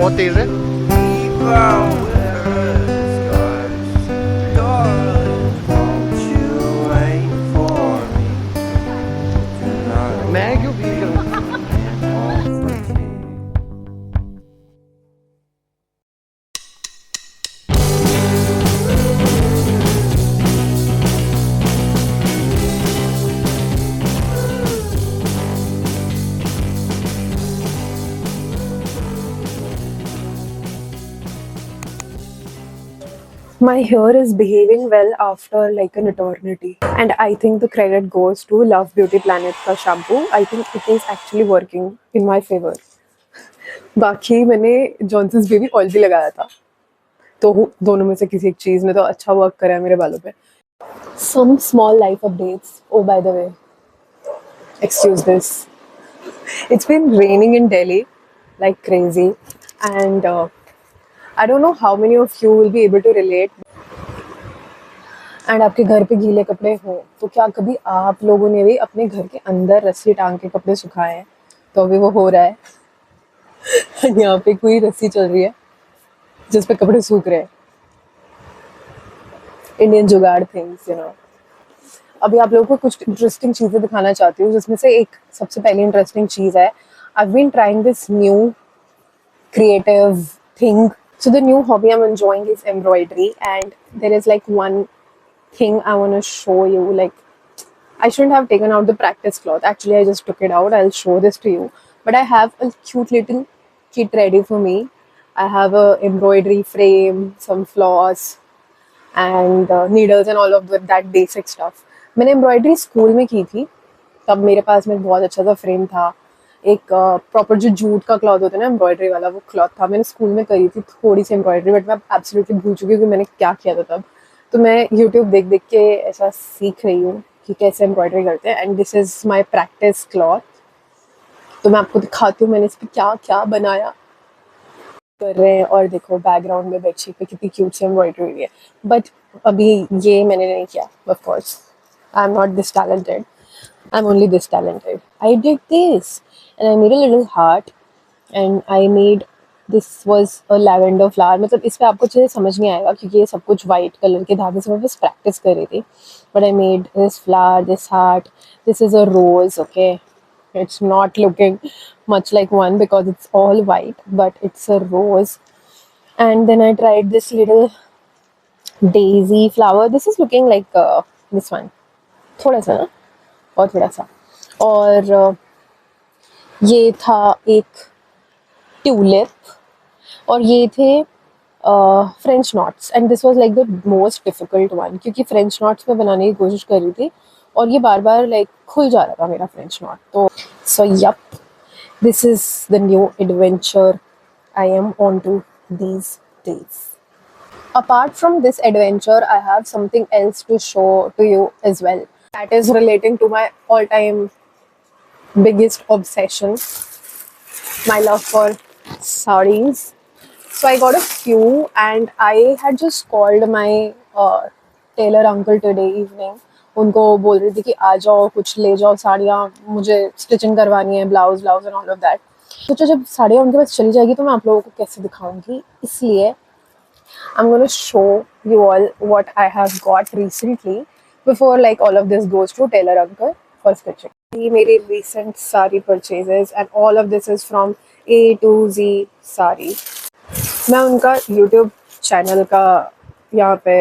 बहुत तेज है। मैं क्यों फील करूँ? My hair is behaving well after like an eternity, and I think the credit goes to Love Beauty Planet का shampoo. I think it is actually working in my favor. बाकी मैंने Johnson's baby oil भी लगाया था, तो दोनों में से किसी एक चीज़ ने तो अच्छा वर्क करा है मेरे बालों पे. Some small life updates. Oh, by the way, excuse this. It's been raining in Delhi like crazy, and I don't know how many of you will be able to relate. And आपके घर पे गीले कपड़े हों तो क्या कभी आप लोगों ने भी अपने घर के अंदर रस्सी टांग के कपड़े सुखाए हैं? तो अभी वो हो रहा है. यहाँ पे कोई रस्सी चल रही है जिस पे कपड़े सूख रहे हैं. इंडियन जुगाड़ थिंग्स, यू नो. अभी आप लोगों को कुछ इंटरेस्टिंग चीज़ें दिखाना चाहती हूँ, जिसमें से एक सबसे पहली इंटरेस्टिंग चीज़ है, I have been trying this new creative thing. So the new hobby I'm enjoying is embroidery, and there is like one thing I want to show you. Like, I shouldn't have taken out the practice cloth. Actually, I just took it out. I'll show this to you. But I have a cute little kit ready for me. I have a embroidery frame, some floss, and needles and all of that basic stuff. मैंने embroidery school में की थी, तब मेरे पास में बहुत अच्छा सा फ्रेम था. एक प्रॉपर जो जूट का क्लॉथ होता है ना एम्ब्रॉयडरी वाला, वो क्लॉथ था. मैंने स्कूल में करी थी थोड़ी सी एम्ब्रॉयडरी, बट मैं एब्सोल्युटली भूल चुकी हूँ कि मैंने क्या किया था तब. तो मैं यूट्यूब देख देख के ऐसा सीख रही हूँ कि कैसे एम्ब्रॉयडरी करते हैं. And this is my practice cloth. तो मैं आपको दिखाती हूँ मैंने इस पर क्या क्या बनाया कर रहे हैं. और देखो बैकग्राउंड में बेडशीट पे कितनी क्यूट सी एम्ब्रॉयडरी हुई है. बट अभी ये मैंने नहीं किया. Of course I am not this talented. I'm only this talented. I did this, and I made a little heart, and I made this was a lavender flower. मतलब इस पे आपको चीज़ें समझ नहीं आएगा क्योंकि ये सब कुछ वाइट कलर के धागे से मैं बस प्रैक्टिस कर रही थी. But I made this flower, this heart. This is a rose. Okay, it's not looking much like one because it's all white, but it's a rose. And then I tried this little daisy flower. This is looking like this one. थोड़ा सा ना, और थोड़ा सा. और ये था एक ट्यूलिप, और ये थे French knots. And this was like the most difficult one क्योंकि फ्रेंच नॉट्स में बनाने की कोशिश कर रही थी और ये बार बार लाइक खुल जा रहा था मेरा फ्रेंच नॉट. तो so yup, this is the new adventure I am on to these days. Apart from this adventure, I have something else to show to you as well. That is relating to my all-time biggest obsession, my love for sarees. So I got a few, and I had just called my tailor uncle today evening. उनको बोल रही थी कि आ जाओ कुछ ले जाओ साड़ियाँ, मुझे स्टिचिंग करवानी है, blouse and all of that. सोचा जब साड़ियाँ उनके पास चली जाएगी तो मैं आप लोगों को कैसे दिखाऊंगी, इसलिए I'm going to show you all what I have got recently before like all of this goes to tailor uncle for stitching. ये मेरी recent सारी purchases, and all of this is from A to Z सारी. मैं उनका YouTube channel का यहाँ पे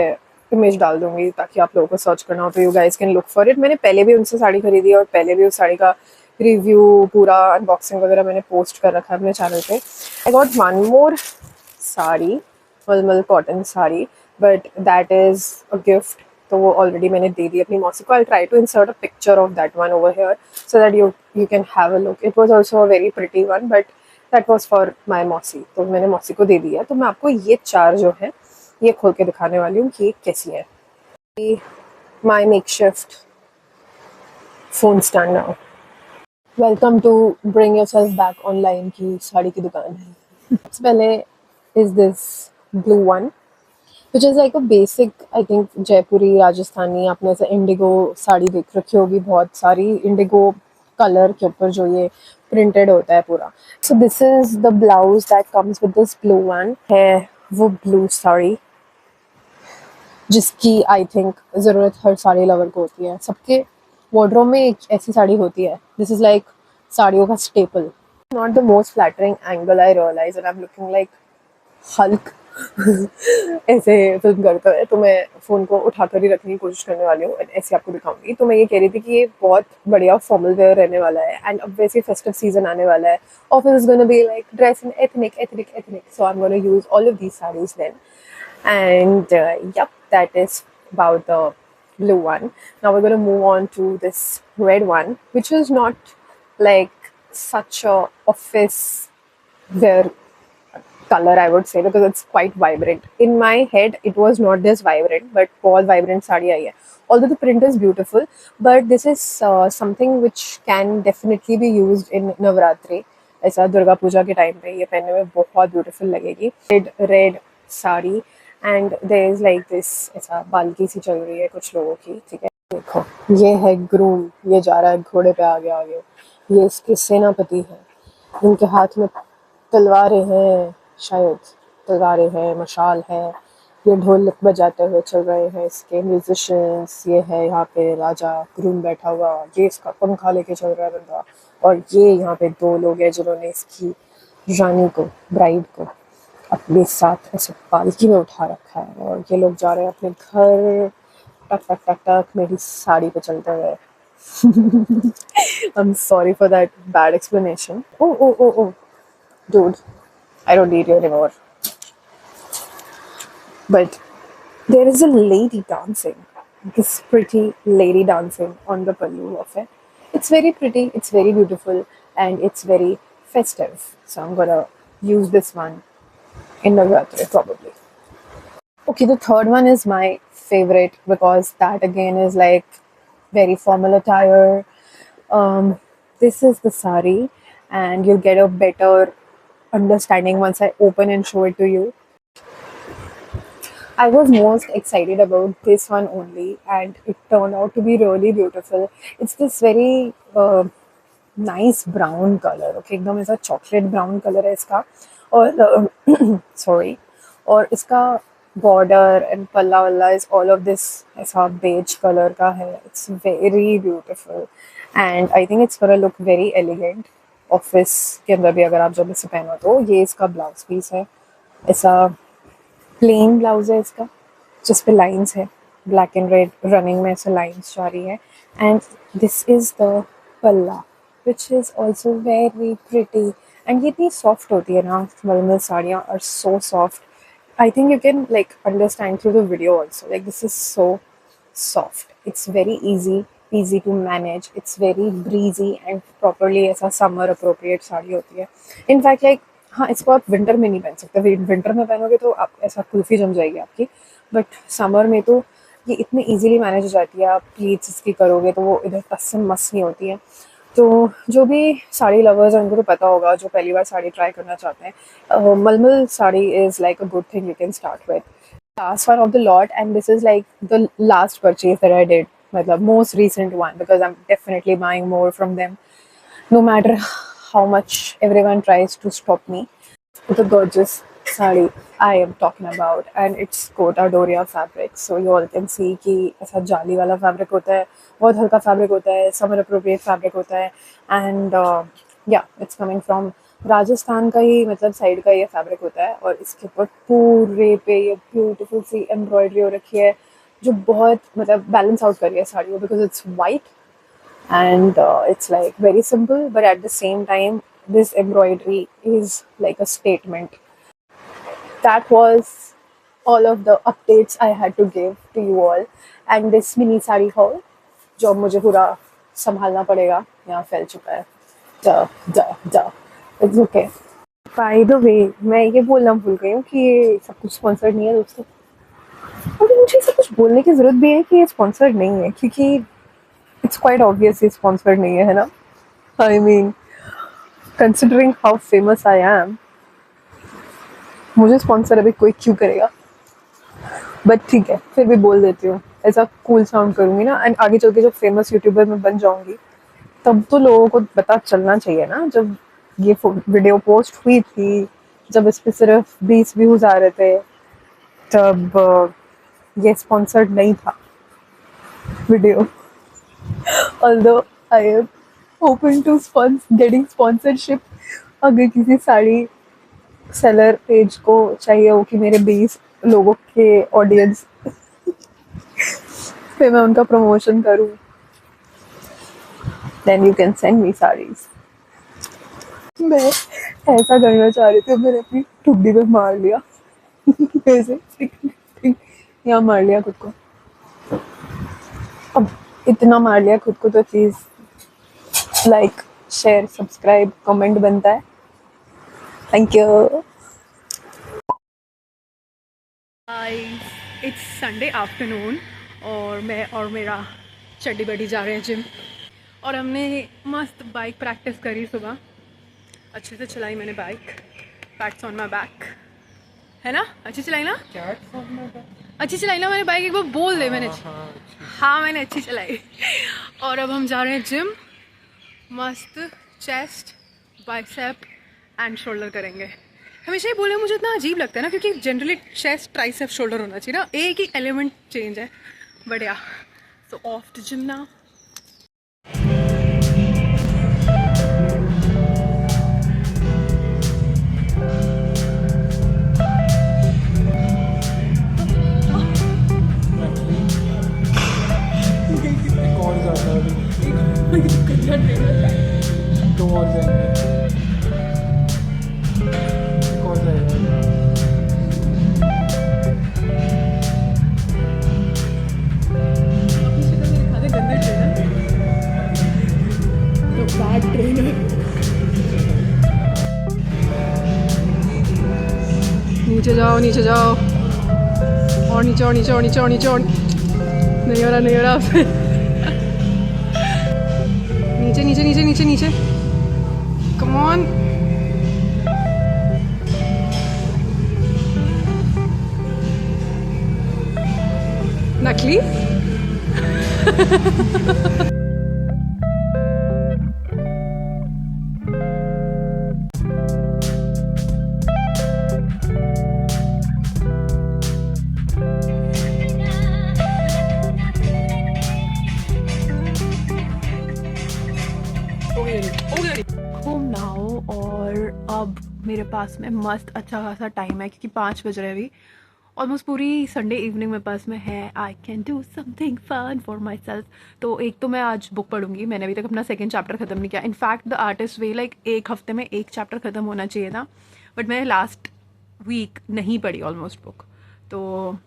image डाल दूंगी ताकि आप लोगों को सर्च करना हो तो you guys can look for it. मैंने पहले भी उनसे साड़ी खरीदी और पहले भी उस साड़ी का रिव्यू पूरा अनबॉक्सिंग वगैरह मैंने पोस्ट कर रखा है अपने चैनल पे. I got one more sari, मलमल cotton sari, but that is a gift. तो वो ऑलरेडी मैंने दे दी अपनी मौसी को. I try to insert a picture of that one over here so that you can have a look. It was also a very pretty one, but that was for my मौसी. तो मैंने मौसी को दे दिया. तो मैं आपको ये चार जो है ये खोल के दिखाने वाली हूँ कि ये कैसी है. My makeshift phone stand now. Welcome to bring yourself back online की साड़ी की दुकान. सबसे पहले is this blue one, which is like a basic, I think, Jaipuri Rajasthani. आपने ऐसे इंडिगो साड़ी देख रखी होगी, बहुत सारी इंडिगो कलर के ऊपर जो ये प्रिंटेड होता है पूरा. So this is the blouse that comes with this blue one. है वो ब्लू साड़ी जिसकी आई थिंक ज़रूरत हर साड़ी लवर को होती है. सबके वार्डरोब में एक ऐसी साड़ी होती है. दिस इज लाइक साड़ियों का staple. Not the most flattering angle I realise and I am looking like Hulk ऐसे फिल्म करते हैं. तो मैं फ़ोन को उठाकर ही रखने की कोशिश करने वाली हूँ, ऐसे आपको दिखाऊंगी. तो मैं ये कह रही थी कि ये बहुत बढ़िया फॉर्मल वेयर रहने वाला है. एंड अब वैसे फेस्टिव सीजन आने वाला है. Office is gonna be like dress in ethnic. So I am gonna use all of these saris then. And yep, that is about the blue one. Now we're going to move on to this red one, which is not like such a office wear color, I would say, because it's quite vibrant. In my head it was not this vibrant, but बहुत vibrant sari आई है. Although the print is beautiful, but this is something which can definitely be used in Navratri. ऐसा दुर्गा पूजा के time पे ये पहनने में बहुत beautiful लगेगी. red sari and there is like this. ऐसा बाल्की सी चल रही है कुछ लोगों की. ठीक है, देखो ये है ग्रूम. ये जा रहा है घोड़े पे आगे आगे. ये इसके सेनापति हैं. इनके हाथ में तलवारें हैं, शायद तलवारें हैं, मशाल है. ये ढोल बजाते हुए चल रहे हैं इसके म्यूजिशियंस. ये है यहाँ पे राजा ग्रूम बैठा हुआ. ये इसका पंखा लेके चल रहा है बंदा. और ये यहाँ पे दो लोग हैं जिन्होंने इसकी रानी को, ब्राइड को अपने साथ ऐसे पालकी में उठा रखा है. और ये लोग जा रहे हैं अपने घर. टक टक टक टक मेरी साड़ी पे चलते हुए. I'm sorry for that bad explanation. Oh, dude, I don't need you anymore. But there is a lady dancing. This pretty lady dancing on the pallu of it. It's very pretty, it's very beautiful, and it's very festive. So I'm gonna use this one in Navratri probably. Okay, the third one is my favorite because that again is like very formal attire. This is the sari, and you'll get a better understanding once I open and show it to you. I was most excited about this one only, and it turned out to be really beautiful. It's this very nice brown color. Okay, एकदम ऐसा chocolate brown color है इसका. और sorry, और इसका border and पल्ला वल्ला is all of this ऐसा beige color का है. It's very beautiful, and I think it's gonna look very elegant. Office के अंदर भी अगर आप जब इसे पहनो तो. ये इसका ब्लाउज पीस है. ऐसा प्लेन ब्लाउज है इसका जिस पे लाइंस है. ब्लैक एंड रेड रनिंग में ऐसे लाइंस जा रही है. And this is the palla which is also very pretty. And ये इतनी सॉफ्ट होती है ना. मलमल साड़ियाँ are so soft. I think you can like understand through the video also. Like this is so soft. It's very easy to manage. It's very breezy and properly ऐसा summer appropriate sari होती है. In fact like हाँ, इसको आप winter में नहीं पहन सकते. विंटर में पहनोगे तो आप ऐसा कुल्फी जम जाएगी आपकी. बट समर में तो ये इतने इजीली मैनेज हो जाती है. आप प्लीट्स इसकी करोगे तो वो इधर टस से मस नहीं होती है. तो जो भी साड़ी लवर्स हैं उनको तो पता होगा, जो पहली बार साड़ी ट्राई करना चाहते हैं. मलमल sari is like a good thing you can start with. Last one of the lot and this is like the last purchase that I did. मतलब most recent one because I'm definitely buying more from them no matter how much everyone tries to stop me. The gorgeous sari I am talking about, and it's Kota Doria fabric. So you all can see कि ऐसा जाली वाला fabric होता है. बहुत हल्का fabric होता है. Summer appropriate fabric होता है. And yeah, it's coming from Rajasthan का ही मतलब साइड का ये fabric होता है. और इसके ऊपर पूरे पे ये beautiful सी embroidery हो रखी है जो बहुत मतलब balance out कर रही है साड़ी को, because it's white and it's like very simple, but at the same time this embroidery is like a statement. That was all of the updates I had to give to you all, and this mini sari haul जो अब मुझे पूरा संभालना पड़ेगा यहाँ फैल चुका है. It's okay. By the way, मैं ये बोलना भूल गई हूँ कि ये सब कुछ स्पॉन्सर्ड नहीं है दोस्तों. और मुझे सब कुछ बोलने की ज़रूरत भी है कि ये स्पॉन्सर्ड नहीं है, क्योंकि इट्स क्वाइट ऑब्वियस ये स्पॉन्सर्ड नहीं है ना. I mean considering how famous I am, मुझे स्पॉन्सर अभी कोई क्यों करेगा. बट ठीक है, फिर भी बोल देती हूँ. ऐसा कूल साउंड करूँगी ना, एंड आगे चल के जब फेमस यूट्यूबर में बन जाऊँगी तब तो लोगों को पता चलना चाहिए ना, जब ये वीडियो पोस्ट हुई थी, जब इस पे सिर्फ 20 व्यूज आ रहे थे, तब ये स्पॉन्सर्ड नहीं था video. Although I am open to getting sponsorship, अगर किसी साड़ी सेलर पेज को चाहिए हो कि मेरे 20 लोगों के ऑडियंस पे मैं उनका प्रमोशन करूं, then you can send me saris. मैं ऐसा करना चाह रही थी, मैंने अपनी ठुड्डी पे मार लिया ऐसे यहाँ मार लिया खुद को। अब इतना मार लिया खुद को तो please like share subscribe comment बनता है। Thank you. It's Sunday afternoon और मैं और मेरा चड्डी बड्डी जा रहे हैं जिम, और हमने मस्त बाइक प्रैक्टिस करी सुबह, अच्छे से चलाई मैंने bike, pets on my back, है ना? अच्छी चलाई ना? अच्छी चलाई ना मैंने बाइक? एक बार बोल दे मैंने। हाँ मैंने अच्छी चलाई। और अब हम जा रहे हैं जिम, मस्त चेस्ट बाइसेप एंड शोल्डर करेंगे। हमेशा ही बोले, मुझे इतना अजीब लगता है ना, क्योंकि जनरली चेस्ट ट्राइसेप शोल्डर होना चाहिए ना, एक ही एलिमेंट चेंज है, बढ़िया। So off to gym now. दो और जाएंगे, एक और जाएगा। नीचे जाओ नीचे जाओ, और नीचे और नीचे और नीचे और नीचे और नहीं हो रहा नहीं हो रहा नीचे नीचे नीचे नीचे नीचे, कम ऑन। नकली होम नाउ, और अब मेरे पास में मस्त अच्छा खासा टाइम है, क्योंकि 5 बज रहे हैं अभी, ऑलमोस्ट पूरी संडे इवनिंग मेरे पास में है। I can do something fun for myself. तो एक तो मैं आज बुक पढ़ूंगी, मैंने अभी तक अपना 2nd चैप्टर ख़त्म नहीं किया। In fact the artist way, like एक हफ्ते में 1 चैप्टर ख़त्म होना चाहिए था, बट मैंने लास्ट वीक नहीं पढ़ी ऑलमोस्ट बुक, तो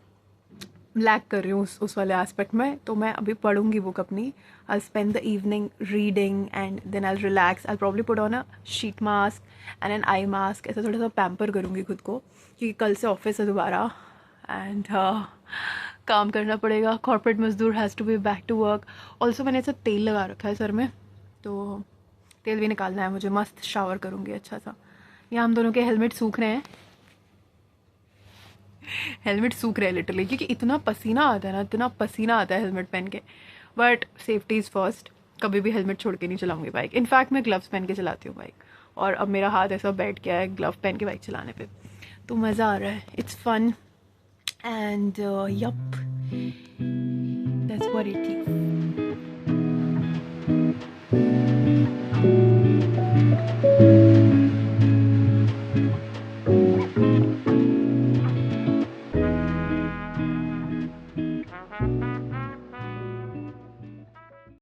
लैक कर रही हूँ उस वाले एस्पेक्ट में। तो मैं अभी पढ़ूंगी बुक अपनी। I spend the evening reading and then I relax. I probably put on a sheet mask and an eye mask, ऐसा थोड़ा सा पैम्पर करूँगी खुद को, क्योंकि कल से ऑफिस है दोबारा एंड काम करना पड़ेगा। Corporate mazdoor has to be back to work. Also मैंने ऐसा तेल लगा रखा है सर में, तो तेल भी निकालना है मुझे। मस्त शावर करूँगी अच्छा सा। यहाँ हम दोनों के हेलमेट सूख रहे हैं, हेलमेट सूख रहे हैं लिटरली, क्योंकि इतना पसीना आता है ना, इतना पसीना आता है हेलमेट पहन के। बट सेफ्टी इज़ फर्स्ट, कभी भी हेलमेट छोड़ के नहीं चलाऊंगी बाइक। इनफैक्ट मैं ग्लव्स पहन के चलाती हूँ बाइक, और अब मेरा हाथ ऐसा बैठ गया है ग्लव पहन के बाइक चलाने पे, तो मज़ा आ रहा है। It's fun and yup, that's what it is.